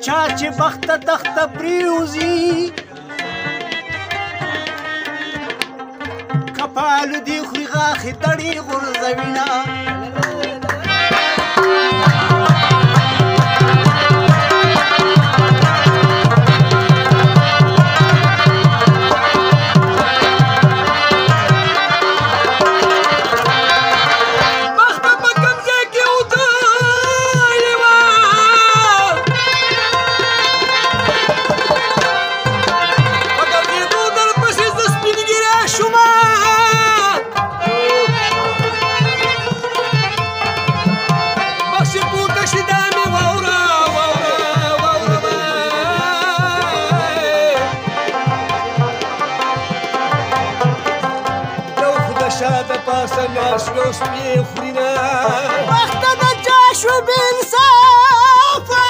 چا چې بخته تخته پریوزي کپالو دی خوري غاښې تړي غورځوینه وخته د چا شو بې انصافه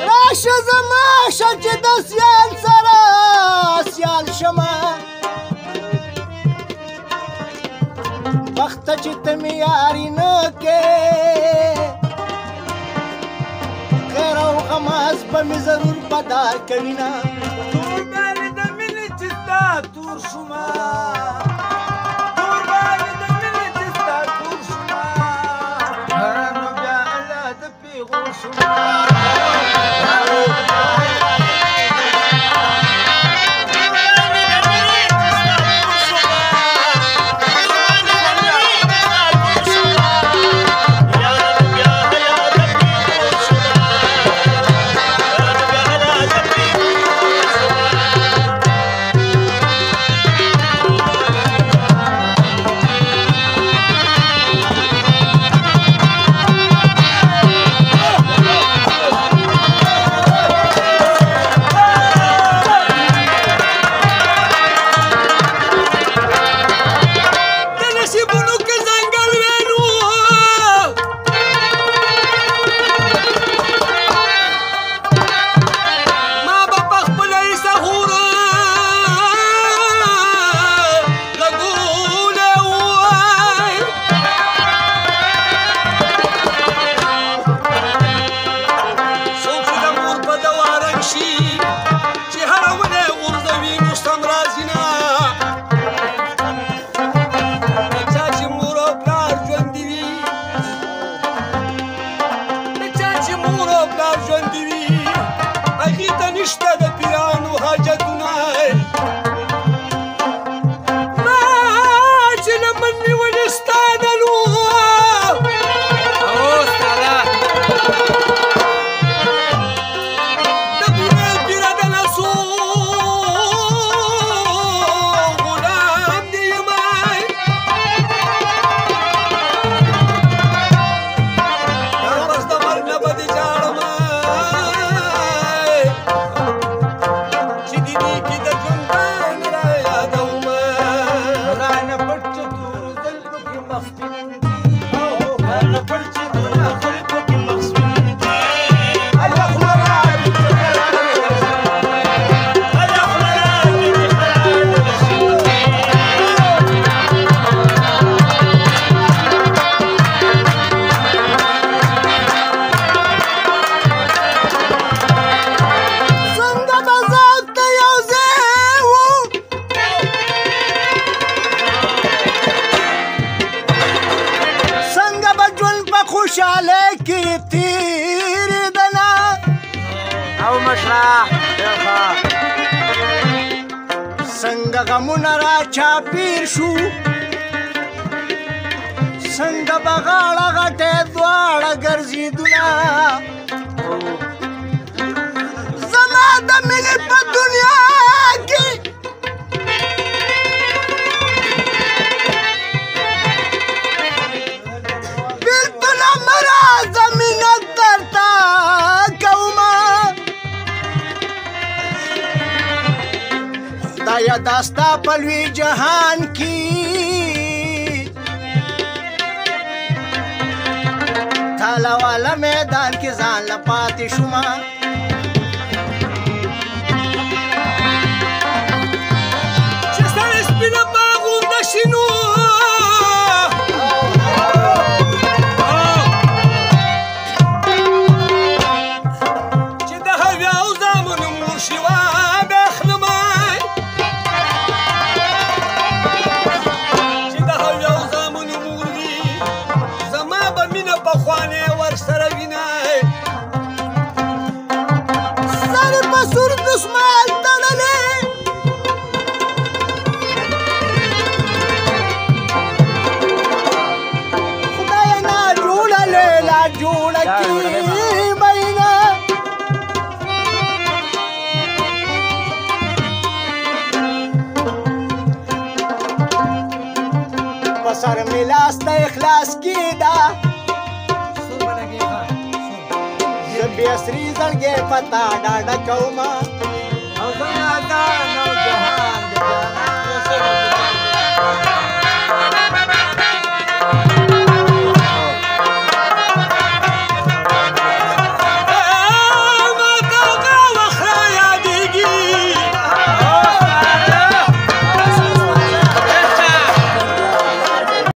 راشه زما شه چې د سیال سره سیال شمه وخته چې ته مې یاري نه کې خیر او غماز به مې ضرور پدا کوینه تور باندې د مینې چې ستا تور شومه تور باندې د مینې چې ستا تور شومه نو بیا الله د پیغور شومه څنګه غمونه را چاپیر شو څنګه به غاړه غټې دواړه ګرځېدونه زما د مینې په دنیا کې بېلتونه مه راځه مینت درته کومه خدایه دا ستا په لوی جهان کې تاله والا میدان کې ځان له پاتې شومه چې سر سپینه باغ غونډه شي نو سر ملاس ته اخلاص کیدا زه بیا سري زړګی پتا ډاډه کومه